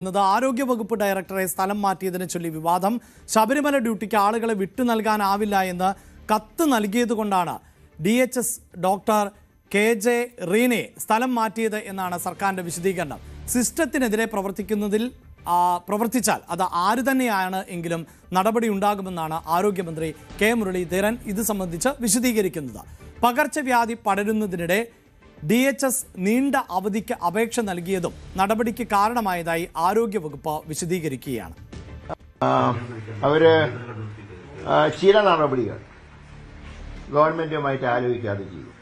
ആരോഗ്യവകുപ്പ് ഡയറക്ടറെ സ്ഥലം മാറ്റിയതിനെ ചൊല്ലി വിവാദം. ശബരിമല ഡ്യൂട്ടിക്ക് ആളുകളെ വിട്ടു നൽകാനാവില്ല എന്ന് കത്ത് നൽകിയതുകൊണ്ടാണ് DHS ഡോക്ടർ KJ റീനെ സ്ഥലം മാറ്റിയത് എന്നാണ് സർക്കാരിന്റെ വിശദീകരണം. സിസ്റ്റത്തിനെതിരെ പ്രവർത്തിച്ചാൽ അത് ആര് തന്നെയാണ് എങ്കിലും നടപടി ഉണ്ടാകുമെന്നാണ് ആരോഗ്യമന്ത്രി K മുരളീധരൻ ഇത് സംബന്ധിച്ച് വിശദീകരിക്കുന്നത്. പകർച്ചവ്യാധി പടരുന്നതിനിടെ DHS നീണ്ട അവധിക്ക് അപേക്ഷ നൽകിയതും നടപടിക്ക് കാരണമായതായി ആരോഗ്യവകുപ്പ് വിശദീകരിക്കുകയാണ്. അവര് ചില നടപടികൾ ഗവൺമെന്റുമായിട്ട് ആലോചിക്കാതെ ചെയ്യും.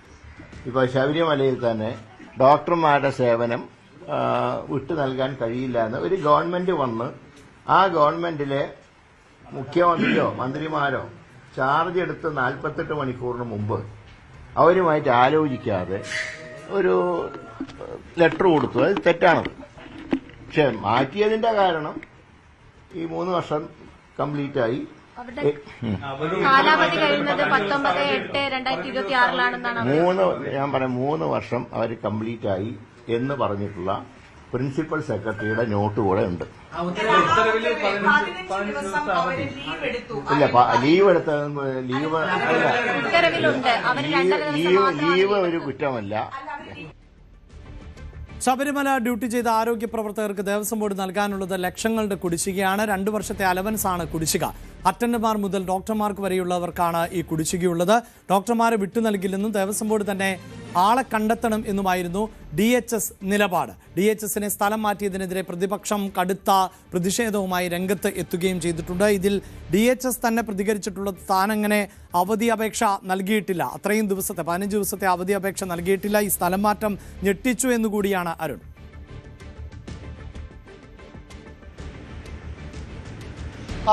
ഇപ്പോൾ ശബരിമലയിൽ തന്നെ ഡോക്ടർമാരുടെ സേവനം വിട്ടു നൽകാൻ കഴിയില്ല എന്ന് ഒരു ഗവൺമെന്റ് വന്ന് ആ ഗവൺമെന്റിലെ മുഖ്യമന്ത്രിയോ മന്ത്രിമാരോ ചാർജ് എടുത്ത് 48 മണിക്കൂറിന് മുമ്പ് അവരുമായിട്ട് ആലോചിക്കാതെ ഒരു ലെറ്റർ കൊടുത്തു. അത് തെറ്റാണത്. പക്ഷെ മാറ്റിയതിന്റെ കാരണം ഈ 3 വർഷം കംപ്ലീറ്റ് ആയി. കാലാവധി കഴിയുന്നത് 19/8/2026 ഞാൻ പറയാം 3 വർഷം അവർ കംപ്ലീറ്റ് ആയി എന്ന് പറഞ്ഞിട്ടുള്ള പ്രിൻസിപ്പൽ സെക്രട്ടറിയുടെ നോട്ട് കൂടെ ഉണ്ട്. ഇല്ല, ലീവ് എടുത്ത ലീവ് ഒരു കുറ്റമല്ല. ശബരിമല ഡ്യൂട്ടി ചെയ്ത ആരോഗ്യ പ്രവർത്തകർക്ക് ദേവസ്വം ബോർഡ് നൽകാനുള്ളത് ലക്ഷങ്ങളുടെ കുടിശ്ശികയാണ്. 2 വർഷത്തെ അലവൻസാണ് കുടിശ്ശിക. അറ്റൻഡർമാർ മുതൽ ഡോക്ടർമാർക്ക് വരെയുള്ളവർക്കാണ് ഈ കുടിശ്ശികയുള്ളത്. ഡോക്ടർമാരെ വിട്ടു നൽകില്ലെന്നും ദേവസ്വം ബോർഡ് തന്നെ ആളെ കണ്ടെത്തണം എന്നുമായിരുന്നു DHS നിലപാട്. DHSനെ സ്ഥലം മാറ്റിയതിനെതിരെ പ്രതിപക്ഷം കടുത്ത പ്രതിഷേധവുമായി രംഗത്ത് എത്തുകയും ചെയ്തിട്ടുണ്ട്. ഇതിൽ DHS തന്നെ പ്രതികരിച്ചിട്ടുള്ളത് താൻ അങ്ങനെ അവധി അപേക്ഷ നൽകിയിട്ടില്ല, അത്രയും ദിവസത്തെ 15 ദിവസത്തെ അവധി അപേക്ഷ നൽകിയിട്ടില്ല. ഈ സ്ഥലം മാറ്റം ഞെട്ടിച്ചു എന്നുകൂടിയാണ് അരുൺ.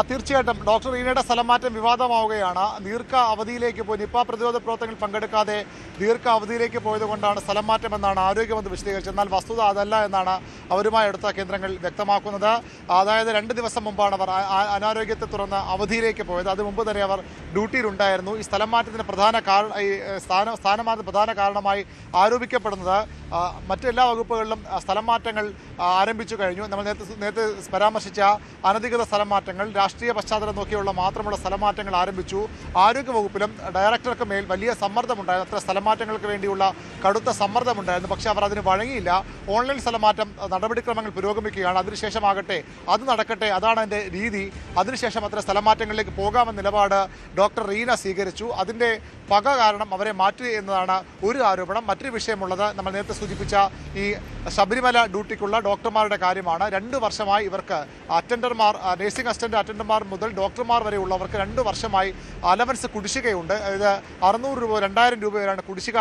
തീർച്ചയായിട്ടും ഡോക്ടർ റീനയുടെ സ്ഥലം മാറ്റം വിവാദമാവുകയാണ്. ദീർഘ അവധിയിലേക്ക് പോയി നിപ പ്രതിരോധ പ്രവർത്തനങ്ങൾ പങ്കെടുക്കാതെ ദീർഘ അവധിയിലേക്ക് പോയതുകൊണ്ടാണ് സ്ഥലം മാറ്റമെന്നാണ് ആരോഗ്യമന്ത്രി വിശദീകരിച്ചത്. എന്നാൽ വസ്തുത അതല്ല എന്നാണ് അവരുമായി അടുത്ത കേന്ദ്രങ്ങൾ വ്യക്തമാക്കുന്നത്. അതായത് 2 ദിവസം മുമ്പാണ് അവർ അനാരോഗ്യത്തെ തുടർന്ന് അവധിയിലേക്ക് പോയത്. അത് മുമ്പ് തന്നെ അവർ ഡ്യൂട്ടിയിലുണ്ടായിരുന്നു. ഈ സ്ഥലം മാറ്റത്തിന് സ്ഥാനമാറ്റത്തിന് പ്രധാന കാരണമായി ആരോപിക്കപ്പെടുന്നത് മറ്റെല്ലാ വകുപ്പുകളിലും സ്ഥലം മാറ്റങ്ങൾ ആരംഭിച്ചു കഴിഞ്ഞു. നമ്മൾ നേരത്തെ പരാമർശിച്ച അനധികൃത സ്ഥലം മാറ്റങ്ങൾ, രാഷ്ട്രീയ പശ്ചാത്തലം നോക്കിയുള്ള മാത്രമുള്ള സ്ഥലമാറ്റങ്ങൾ ആരംഭിച്ചു. ആരോഗ്യവകുപ്പിലും ഡയറക്ടർക്ക് മേൽ വലിയ സമ്മർദ്ദമുണ്ടായിരുന്നു. അത്ര സ്ഥലമാറ്റങ്ങൾക്ക് വേണ്ടിയുള്ള കടുത്ത സമ്മർദ്ദമുണ്ടായിരുന്നു. പക്ഷേ അവർ അതിന് വഴങ്ങിയില്ല. ഓൺലൈൻ സ്ഥലമാറ്റം നടപടിക്രമങ്ങൾ പുരോഗമിക്കുകയാണ്. അതിനുശേഷമാകട്ടെ അത് നടക്കട്ടെ, അതാണ് അതിൻ്റെ രീതി. അതിനുശേഷം അത്ര സ്ഥലമാറ്റങ്ങളിലേക്ക് പോകാമെന്ന നിലപാട് ഡോക്ടർ റീന സ്വീകരിച്ചു. അതിൻ്റെ പക കാരണം അവരെ മാറ്റി എന്നതാണ് ഒരു ആരോപണം. മറ്റൊരു വിഷയമുള്ളത് നമ്മൾ നേരത്തെ സൂചിപ്പിച്ച ഈ ശബരിമല ഡ്യൂട്ടിക്കുള്ള ഡോക്ടർമാരുടെ കാര്യമാണ്. 2 വർഷമായി ഇവർക്ക് അറ്റൻഡർമാർ, നഴ്സിംഗ് അസിസ്റ്റന്റ് അറ്റൻഡർമാർ മുതൽ ഡോക്ടർമാർ വരെ ഉള്ളവർക്ക് 2 വർഷമായി അലവൻസ് കുടിശ്ശികയുണ്ട്. ഇത് 600 രൂപ 2000 രൂപ വരെയാണ് കുടിശ്ശിക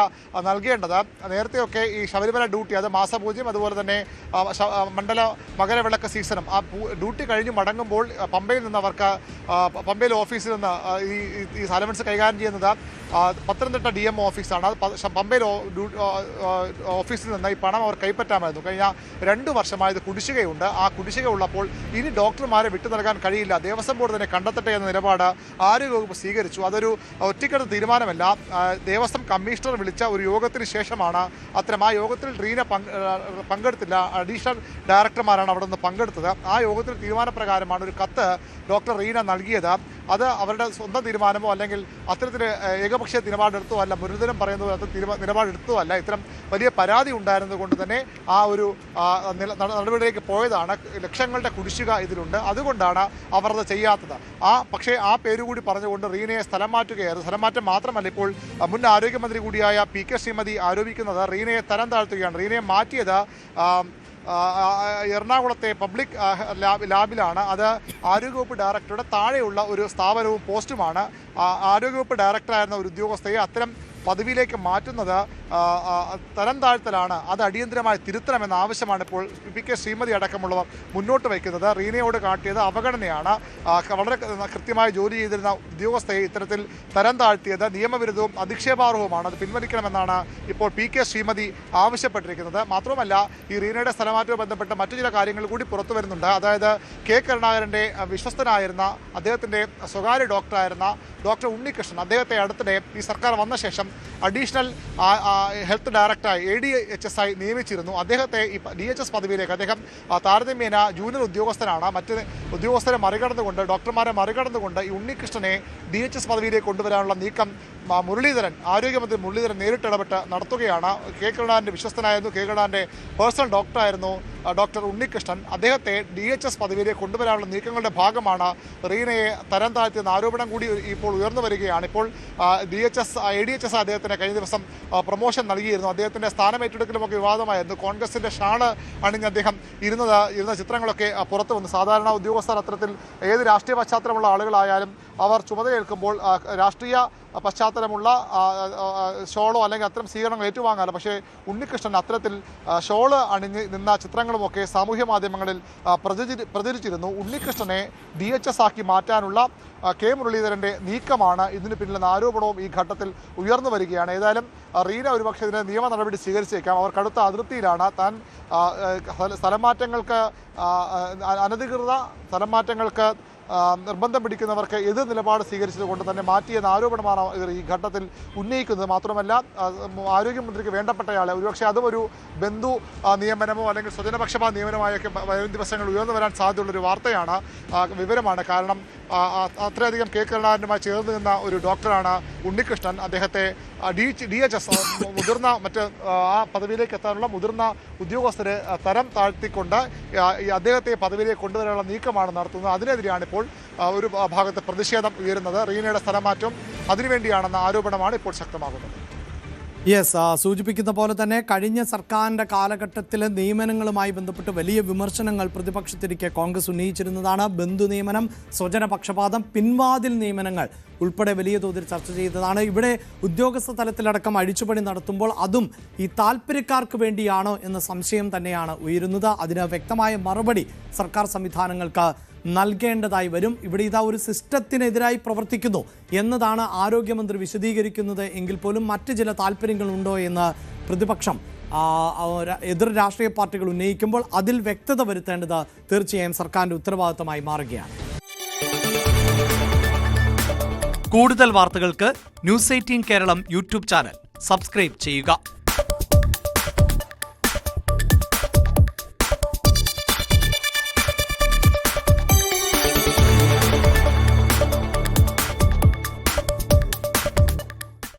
നൽകേണ്ടത്. നേരത്തെയൊക്കെ ഈ ശബരിമല ഡ്യൂട്ടി, അത് മാസപൂജ്യം, അതുപോലെ തന്നെ മണ്ഡല മകരവിളക്ക് സീസണും ആ ഡ്യൂട്ടി കഴിഞ്ഞ് മടങ്ങുമ്പോൾ പമ്പയിൽ നിന്നവർക്ക് പമ്പയിൽ ഓഫീസിൽ നിന്ന് ഈ അലവൻസ് കൈകാര്യം ചെയ്യുന്നത് പത്തനംതിട്ട DMO ഓഫീസാണ്. അത് പമ്പയിൽ ഓഫീസിൽ നിന്ന് ഈ പണം അവർ കൈപ്പറ്റാമായിരുന്നു. കഴിഞ്ഞ 2 വർഷമായത് കുടിശ്ശികയുണ്ട്. ആ കുടിശ്ശിക ഉള്ളപ്പോൾ ഇനി ഡോക്ടർമാരെ വിട്ടു നൽകാൻ കഴിയില്ല, ദേവസ്വം ബോർഡ് തന്നെ കണ്ടെത്തട്ടെ എന്ന നിലപാട് ആരോഗ്യവകുപ്പ് സ്വീകരിച്ചു. അതൊരു ഒറ്റയ്ക്കെടുത്ത തീരുമാനമല്ല. ദേവസ്വം കമ്മീഷണർ വിളിച്ച ഒരു യോഗത്തിന് ശേഷമാണ് ആ യോഗത്തിൽ റീന പങ്കെടുത്തില്ല. അഡീഷണൽ ഡയറക്ടർമാരാണ് അവിടെ നിന്ന് പങ്കെടുത്തത്. ആ യോഗത്തിൽ തീരുമാനപ്രകാരമാണ് ഒരു കത്ത് ഡോക്ടർ റീന നൽകിയത്. അത് അവരുടെ സ്വന്തം തീരുമാനമോ അല്ലെങ്കിൽ അത്തരത്തിൽ ഏകപക്ഷീയ നിലപാടെടുത്തോ അല്ല. മുരളീധരൻ പറയുന്നത് അത്തരം നിലപാടെടുത്തോ അല്ല. ഇത്തരം വലിയ പരാതി ഉണ്ടായിരുന്നത് കൊണ്ട് തന്നെ ആ ഒരു നടപടിയിലേക്ക് പോയതാണ്. ലക്ഷങ്ങളുടെ കുടിശ്ശിക ഇതിലുണ്ട്. അതുകൊണ്ടാണ് അവർ അത് ചെയ്യാത്തത്. പക്ഷേ ആ പേരുകൂടി പറഞ്ഞുകൊണ്ട് റീനയെ സ്ഥലം മാറ്റുകയായിരുന്നു. സ്ഥലം മാറ്റം മാത്രമല്ല, ഇപ്പോൾ മുൻ ആരോഗ്യമന്ത്രി കൂടിയായ PK ശ്രീമതി ആരോപിക്കുന്നത് റീനയെ തരം താഴ്ത്തുകയാണ്. റീനയെ മാറ്റിയത് എറണാകുളത്തെ പബ്ലിക് ലാബിലാണ്. അത് ആരോഗ്യവകുപ്പ് ഡയറക്ടറുടെ താഴെയുള്ള ഒരു സ്ഥാപനവും പോസ്റ്റുമാണ്. ആരോഗ്യവകുപ്പ് ഡയറക്ടറായിരുന്ന ഒരു ഉദ്യോഗസ്ഥയെ അത്തരം പദവിയിലേക്ക് മാറ്റുന്നത് തരം താഴ്ത്തലാണ്. അത് അടിയന്തരമായി തിരുത്തണമെന്ന ആവശ്യമാണ് ഇപ്പോൾ PK ശ്രീമതി അടക്കമുള്ളവർ മുന്നോട്ട് വയ്ക്കുന്നത്. റീനയോട് കാട്ടിയത് അവഗണനയാണ്. വളരെ കൃത്യമായി ജോലി ചെയ്തിരുന്ന ഉദ്യോഗസ്ഥയെ ഇത്തരത്തിൽ തരം താഴ്ത്തിയത് നിയമവിരുദ്ധവും അധിക്ഷേപാർഹവുമാണ്. അത് പിൻവലിക്കണമെന്നാണ് ഇപ്പോൾ PK ശ്രീമതി ആവശ്യപ്പെട്ടിരിക്കുന്നത്. മാത്രമല്ല, ഈ റീനയുടെ സ്ഥലമാറ്റവുമായി ബന്ധപ്പെട്ട മറ്റു ചില കാര്യങ്ങൾ കൂടി പുറത്തു വരുന്നുണ്ട്. അതായത് K കരുണാകരൻ്റെ വിശ്വസ്തനായിരുന്ന അദ്ദേഹത്തിൻ്റെ സ്വകാര്യ ഡോക്ടറായിരുന്ന ഡോക്ടർ ഉണ്ണികൃഷ്ണൻ, അദ്ദേഹത്തെ അടുത്തിടെ ഈ സർക്കാർ വന്ന ശേഷം അഡീഷണൽ ഹെൽത്ത് ഡയറക്ടറായി ADHS നിയമിച്ചിരുന്നു. അദ്ദേഹത്തെ ഈ DHS പദവിയിലേക്ക് അദ്ദേഹം താരതമ്യേന ജൂനിയർ ഉദ്യോഗസ്ഥനാണ്. മറ്റ് ഉദ്യോഗസ്ഥരെ മറികടന്നുകൊണ്ട് ഡോക്ടർമാരെ മറികടന്നുകൊണ്ട് ഈ ഉണ്ണികൃഷ്ണനെ DHS പദവിയിലേക്ക് കൊണ്ടുവരാനുള്ള നീക്കം ആരോഗ്യമന്ത്രി മുരളീധരൻ നേരിട്ടിടപെട്ട് നടത്തുകയാണ്. കെ കരുണാകരൻ്റെ വിശ്വസ്തനായിരുന്നു, കെ കരുണാകരൻ്റെ പേഴ്സണൽ ഡോക്ടറായിരുന്നു ഡോക്ടർ ഉണ്ണികൃഷ്ണൻ. അദ്ദേഹത്തെ DHS പദവിയിലേക്ക് കൊണ്ടുവരാനുള്ള നീക്കങ്ങളുടെ ഭാഗമാണ് റീനയെ തരം താഴ്ത്തിയെന്ന ആരോപണം കൂടി ഇപ്പോൾ ഉയർന്നു വരികയാണ്. ഇപ്പോൾ ADHS അദ്ദേഹത്തിന് കഴിഞ്ഞ ദിവസം പ്രൊമോഷൻ നൽകിയിരുന്നു. അദ്ദേഹത്തിൻ്റെ സ്ഥാനമേറ്റെടുക്കലുമൊക്കെ വിവാദമായിരുന്നു. കോൺഗ്രസിൻ്റെ ഷാള് അണിഞ്ഞ് അദ്ദേഹം ഇരുന്ന ചിത്രങ്ങളൊക്കെ പുറത്തു വന്നു. സാധാരണ ഉദ്യോഗസ്ഥർ അത്തരത്തിൽ ഏത് രാഷ്ട്രീയ പശ്ചാത്തലമുള്ള ആളുകളായാലും അവർ ചുമതലയേൽക്കുമ്പോൾ രാഷ്ട്രീയ പശ്ചാത്തലമുള്ള ഷോളോ അല്ലെങ്കിൽ അത്തരം സ്വീകരണങ്ങൾ ഏറ്റുവാങ്ങാറ്. പക്ഷേ ഉണ്ണികൃഷ്ണൻ അത്തരത്തിൽ ഷോള് അണിഞ്ഞ് നിന്ന ചിത്രങ്ങളുമൊക്കെ സാമൂഹ്യ മാധ്യമങ്ങളിൽ പ്രചരിച്ചിരുന്നു. ഉണ്ണികൃഷ്ണനെ DHS ആക്കി മാറ്റാനുള്ള കെ മുരളീധരൻ്റെ നീക്കമാണ് ഇതിന് പിന്നിലെന്ന ആരോപണവും ഈ ഘട്ടത്തിൽ ഉയർന്നു വരികയാണ്. ഏതായാലും റീന ഒരുപക്ഷെ ഇതിന് നിയമ നടപടി സ്വീകരിച്ചേക്കാം. അവർ കടുത്ത അതിർത്തിയിലാണ്. താൻ സ്ഥലമാറ്റങ്ങൾക്ക് അനധികൃത സ്ഥലമാറ്റങ്ങൾക്ക് നിർബന്ധം പിടിക്കുന്നവർക്ക് എതിർ നിലപാട് സ്വീകരിച്ചതുകൊണ്ട് തന്നെ മാറ്റിയെന്ന ആരോപണമാണ് ഇവർ ഈ ഘട്ടത്തിൽ ഉന്നയിക്കുന്നത്. മാത്രമല്ല ആരോഗ്യമന്ത്രിക്ക് വേണ്ടപ്പെട്ടയാളെ ഒരുപക്ഷെ അതും ഒരു ബന്ധു നിയമനമോ അല്ലെങ്കിൽ സ്വജനപക്ഷപാത നിയമനമായൊക്കെ വരും ദിവസങ്ങൾ ഉയർന്നു വരാൻ സാധ്യതയുള്ളൊരു വാർത്തയാണ്, വിവരമാണ്. കാരണം അത്രയധികം കെ കരുണാകരനുമായി ചേർന്ന് നിന്ന ഒരു ഡോക്ടറാണ് ഉണ്ണികൃഷ്ണൻ. അദ്ദേഹത്തെ DHS മുതിർന്ന ആ പദവിയിലേക്ക് എത്താനുള്ള മുതിർന്ന ഉദ്യോഗസ്ഥരെ തരം താഴ്ത്തിക്കൊണ്ട് അദ്ദേഹത്തെ പദവിയിലേക്ക് കൊണ്ടുവരാനുള്ള നീക്കമാണ് നടത്തുന്നത്. അതിനെതിരെയാണ് ഇപ്പോൾ ഒരു ഭാഗത്ത് പ്രതിഷേധം ഉയരുന്നത്. റീനയുടെ സ്ഥലമാറ്റം അതിനുവേണ്ടിയാണെന്ന ആരോപണമാണ് ഇപ്പോൾ ശക്തമാകുന്നത്. സൂചിപ്പിക്കുന്ന പോലെ തന്നെ കഴിഞ്ഞ സർക്കാരിൻ്റെ കാലഘട്ടത്തിലെ നിയമനങ്ങളുമായി ബന്ധപ്പെട്ട് വലിയ വിമർശനങ്ങൾ പ്രതിപക്ഷത്തിരിക്കെ കോൺഗ്രസ് ഉന്നയിച്ചിരുന്നതാണ്. ബന്ധു നിയമനം, സ്വജനപക്ഷപാതം, പിൻവാതിൽ നിയമനങ്ങൾ ഉൾപ്പെടെ വലിയ തോതിൽ ചർച്ച ചെയ്തതാണ്. ഇവിടെ ഉദ്യോഗസ്ഥ തലത്തിലടക്കം അഴിച്ചുപണി നടത്തുമ്പോൾ അതും ഈ താല്പര്യക്കാർക്ക് വേണ്ടിയാണോ എന്ന സംശയം തന്നെയാണ് ഉയരുന്നത്. അതിന് വ്യക്തമായ മറുപടി സർക്കാർ സംവിധാനങ്ങൾക്ക് നൽകേണ്ടതായി വരും. ഇവിടെ ഇതാ ഒരു സിസ്റ്റത്തിനെതിരായി പ്രവർത്തിക്കുന്നു എന്നതാണ് ആരോഗ്യമന്ത്രി വിശദീകരിക്കുന്നത് എങ്കിൽ പോലും മറ്റ് ചില താല്പര്യങ്ങളുണ്ടോ എന്ന് പ്രതിപക്ഷം എതിർ രാഷ്ട്രീയ പാർട്ടികൾ ഉന്നയിക്കുമ്പോൾ അതിൽ വ്യക്തത വരുത്തേണ്ടത് തീർച്ചയായും സർക്കാരിൻ്റെ ഉത്തരവാദിത്തമായി മാറുകയാണ്. കൂടുതൽ വാർത്തകൾക്ക് News 18 Keralam YouTube channel subscribe ചെയ്യുക.